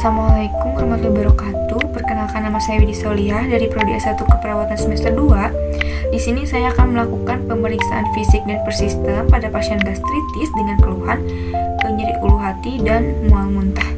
Assalamualaikum warahmatullahi wabarakatuh. Perkenalkan, nama saya Widi Soliah dari Prodi S1 Keperawatan semester 2. Di sini saya akan melakukan pemeriksaan fisik dan persistem pada pasien gastritis dengan keluhan nyeri ulu hati dan mual muntah.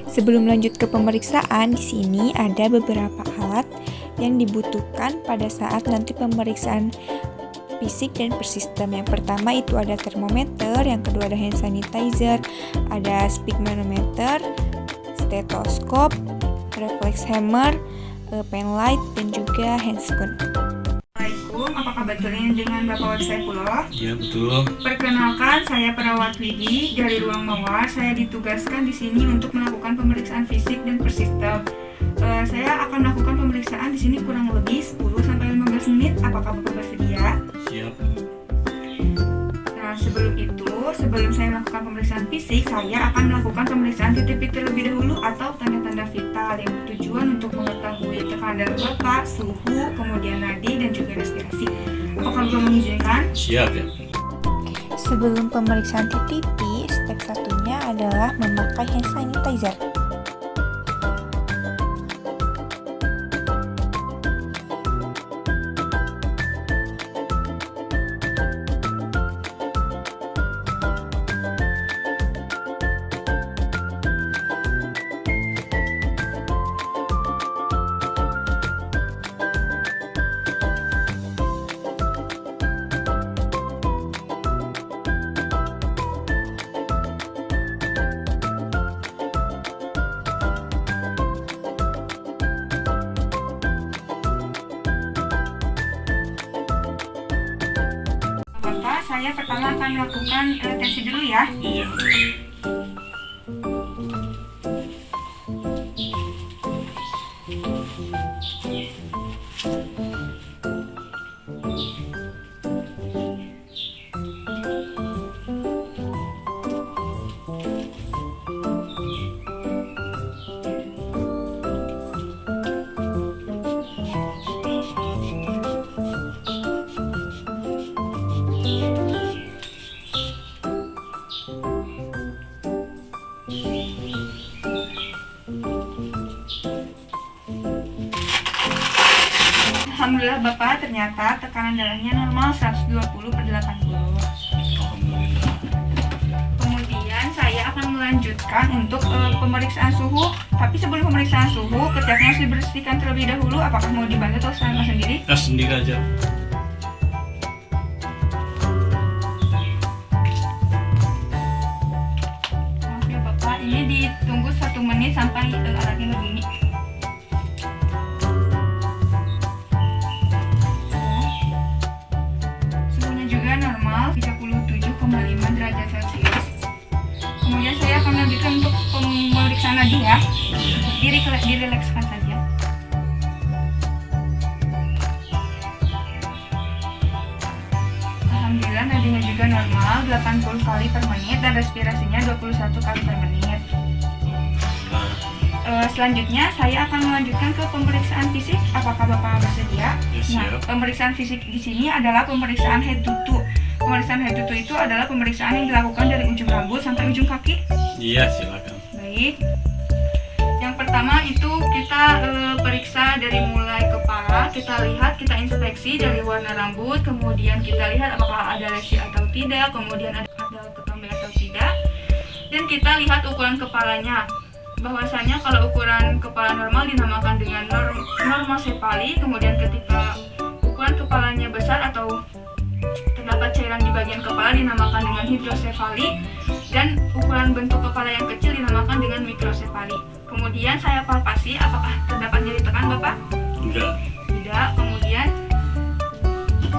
Sebelum lanjut ke pemeriksaan, di sini ada beberapa alat yang dibutuhkan pada saat nanti pemeriksaan fisik dan persistem. Yang pertama itu ada termometer, yang kedua ada hand sanitizer, ada sphygmanometer, stetoskop, reflex hammer, pen light, dan juga handscone. Assalamualaikum, apakah betul ini dengan Bapak Saifullah? Iya, betul. Perkenalkan, saya perawat Widi dari ruang mawar. Saya ditugaskan di sini untuk melakukan pemeriksaan fisik dan persistem. Saya akan melakukan pemeriksaan di sini kurang lebih 10-15 menit. Apakah Bapak bersedia? Siap. Nah, sebelum saya melakukan pemeriksaan fisik, saya akan melakukan pemeriksaan titik terlebih dahulu atau tanda-tanda vital yang bertujuan untuk mengetahui tekanan darah Bapak, suhu, kemudian nadi, dan juga respirasi. Apakah Bapak mengizinkan? Siap ya. Sebelum pemeriksaan TTP, step satunya adalah memakai hand sanitizer. Bapak, saya pertama akan melakukan tensi dulu ya. Iya. Alhamdulillah Bapak, ternyata tekanan darahnya normal 120/80. Alhamdulillah. Kemudian saya akan melanjutkan untuk pemeriksaan suhu. Tapi sebelum pemeriksaan suhu, ketiaknya harus dibersihkan terlebih dahulu. Apakah mau dibantu atau saya mau sendiri? Nah, sendiri aja. Maaf ya Bapak, ini ditunggu 1 menit sampai alatnya berbunyi. Suhunya juga normal, 37,5 derajat Celcius. Kemudian saya akan lanjutkan untuk pemeriksaan nadi ya. Direlakskan saja. Alhamdulillah nadinya juga normal, 80 kali per menit dan respirasinya 21 kali per menit. Selanjutnya saya akan melanjutkan ke pemeriksaan fisik. Apakah Bapak bersedia? Ya, siap. Nah, pemeriksaan fisik di sini adalah pemeriksaan head to toe. Pemeriksaan head to toe itu adalah pemeriksaan yang dilakukan dari ujung rambut sampai ujung kaki. Iya, silakan. Baik. Yang pertama itu kita periksa dari mulai kepala. Kita lihat, kita inspeksi dari warna rambut. Kemudian kita lihat apakah ada lesi atau tidak. Kemudian ada ketombe atau tidak. Dan kita lihat ukuran kepalanya. Bahwasanya kalau ukuran kepala normal dinamakan dengan normosefali. Kemudian ketika ukuran kepalanya besar atau terdapat cairan di bagian kepala dinamakan dengan hidrosefali, dan ukuran bentuk kepala yang kecil dinamakan dengan mikrosefali. Kemudian saya palpasi apakah terdapat nyeri tekan Bapak? Enggak. Tidak. Kemudian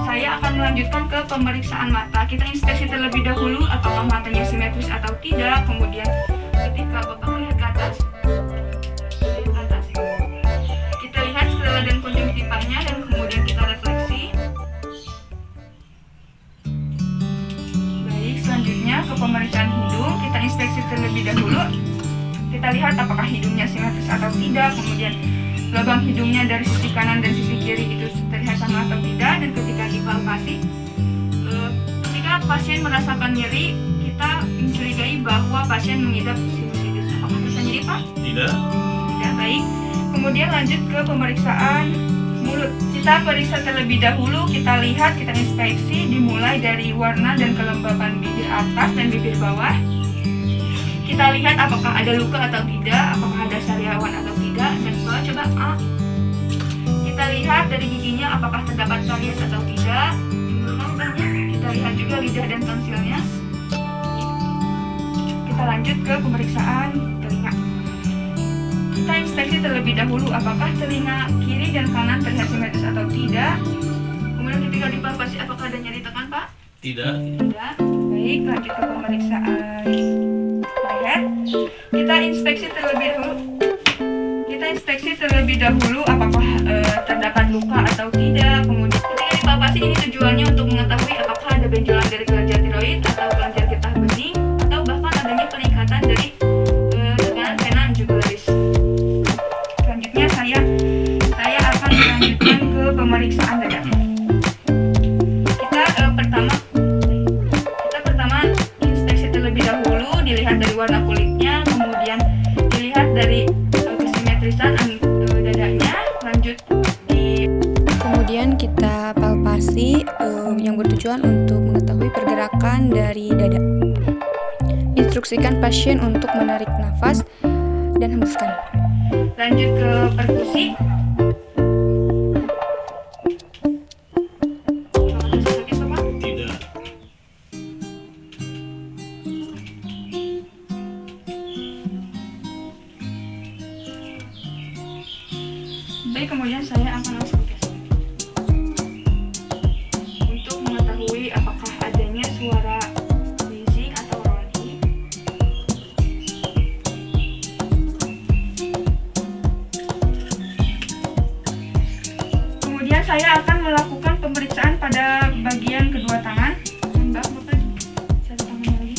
saya akan melanjutkan ke pemeriksaan mata. Kita inspeksi terlebih dahulu apakah matanya simetris atau tidak. Kemudian ketika Bapak melihat ke atas, kita lihat sklela dan konjungtivanya, dan kemudian kita refleksi. Baik, selanjutnya ke pemeriksaan hidung. Kita inspeksi terlebih dahulu. Kita lihat apakah hidungnya simetris atau tidak. Kemudian lubang hidungnya dari sisi kanan dan sisi kiri itu terlihat sama atau tidak, dan ketika dipalpasi, ketika pasien merasakan nyeri, kita mencurigai bahwa pasien mengidap sinusitis. Apakah bisa nyeri, Pak? Tidak. Tidak, baik. Kemudian lanjut ke pemeriksaan mulut. Kita periksa terlebih dahulu, kita lihat, kita inspeksi dimulai dari warna dan kelembapan bibir atas dan bibir bawah. Kita lihat apakah ada luka atau tidak, apakah ada sariawan atau tidak, dan coba A. Kita lihat dari giginya apakah terdapat karies atau tidak. Kita lihat juga lidah dan tonsilnya. Kita lanjut ke pemeriksaan telinga. Kita inspeksi terlebih dahulu apakah telinga kiri dan kanan terlihat simetris atau tidak. Kemudian ketika dipalpasi apakah ada nyeri tekan, Pak? Tidak. Tidak. Baik, lanjut ke pemeriksaan leher. Kita inspeksi terlebih dahulu apakah terdapat luka atau tidak. Kemudian ketika dipalpasi ini tujuannya untuk mengetahui apakah ada benjolan dari kelenjar tiroid atau kelenjar getah bening, atau bahkan adanya peningkatan dari tekanan vena jugularis. Selanjutnya saya akan melanjutkan ke pemeriksaan dada. Kita pertama inspeksi terlebih dahulu, dilihat dari warna kulitnya, kemudian dilihat dari kesimetrisan dadanya, lanjut kemudian kita palpasi yang bertujuan untuk mengetahui pergerakan dari dada. Instruksikan pasien untuk menarik nafas dan hembuskan. lanjut ke perkusi. Sakit, Pak? Tidak. Baik, kemudian saya akan langsung tes untuk mengetahui apakah adanya suara wheezing atau ronki. Kemudian saya akan melakukan pemeriksaan pada bagian kedua tangan. Mbak, Bapak, satu tangannya lagi.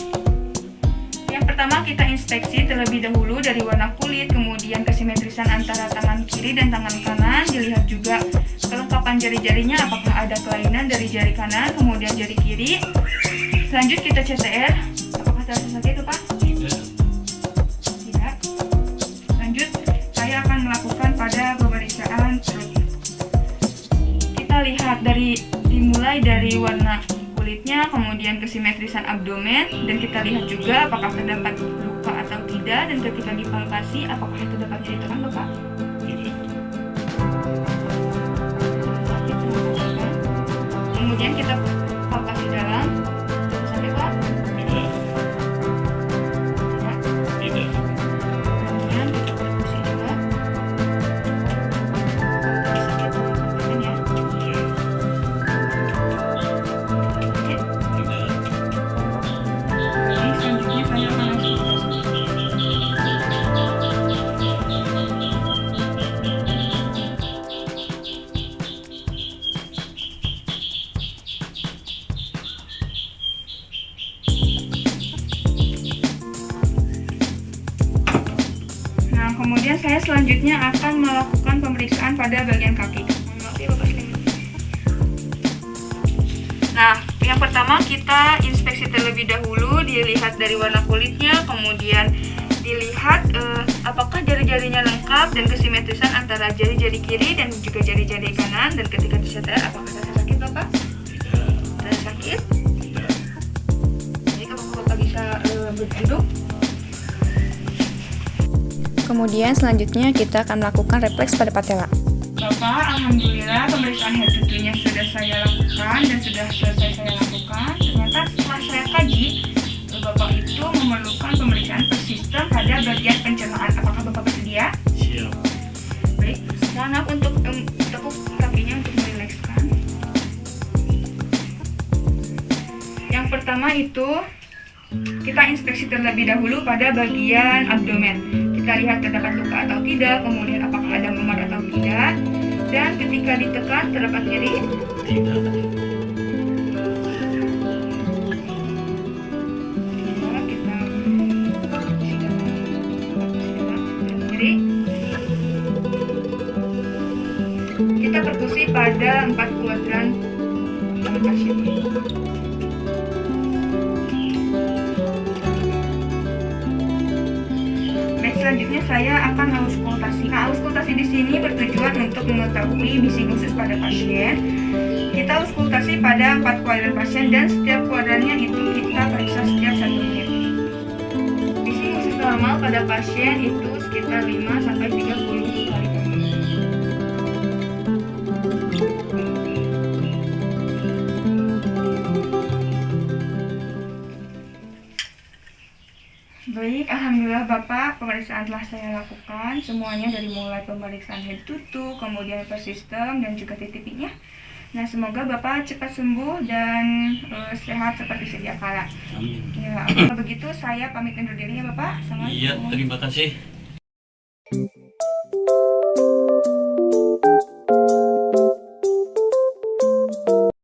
Yang pertama kita inspeksi terlebih dahulu dari warna kulit, kemudian kesimetrisan antara tangan kiri dan tangan kanan, dilihat juga kelengkapan jari-jarinya apakah ada kelainan dari jari kanan kemudian jari kiri. Selanjut kita CTR, apakah terasa sakit itu, Pak? Tidak. Tidak. Lanjut saya akan melakukan pada pemeriksaan perut. Kita lihat dimulai dari warna kulitnya, kemudian kesimetrisan abdomen, dan kita lihat juga apakah terdapat luka atau tidak, dan ketika dipalpasi apakah terdapat nyeri tekan, Bapak? Tidak. Kemudian kita palpasi dalam, sampai, Pak? Tidak. Tidak. Tidak. Kemudian kita perkusi juga. Bisa kita lakukan ya. Iya. Sakit. Tidak. Ini selanjutnya saya akan langsung Nah, kemudian saya selanjutnya akan melakukan pemeriksaan pada bagian kaki. Maaf ya, Bapak Slim. Nah, yang pertama kita inspeksi terlebih dahulu, dilihat dari warna kulitnya, kemudian dilihat apakah jari-jarinya lengkap dan kesimetrisan antara jari-jari kiri dan juga jari-jari kanan, dan ketika disetel apakah terasa sakit, Bapak? Tidak. Terasa sakit? Tidak. Jadi apakah Bapak bisa berduduk? Kemudian selanjutnya kita akan melakukan refleks pada patella. Bapak, alhamdulillah pemeriksaan head to toe-nya sudah saya lakukan dan sudah selesai saya lakukan. Ternyata setelah saya kaji, Bapak itu memerlukan pemeriksaan per sistem pada bagian pencernaan. Apakah Bapak bersedia? Siap. Baik, mohon maaf untuk tepuk kakinya untuk merilekskan. Yang pertama itu kita inspeksi terlebih dahulu pada bagian abdomen. Kita lihat terdapat luka atau tidak, kemudian apakah ada memar atau tidak, dan ketika ditekan terdapat nyeri. Tidak. Kita nyeri. kita perkusi pada 4 kuadran pada pasien. Baik, selanjutnya saya akan auskultasi. Nah, auskultasi di sini bertujuan untuk mengetahui bising usus pada pasien. Kita auskultasi pada 4 kuadran pasien dan setiap kuadrannya itu kita periksa setiap 1 menit. Bising usus normal pada pasien itu sekitar 5 sampai 30 kali per menit. Baik, alhamdulillah Bapak, pemeriksaan telah saya lakukan semuanya dari mulai pemeriksaan head to toe, kemudian persistem dan juga TTP-nya. Nah, semoga Bapak cepat sembuh dan sehat seperti sedia kala. Amin. Ya, kalau begitu saya pamit undur diri ya Bapak. Assalamualaikum. Iya, terima kasih.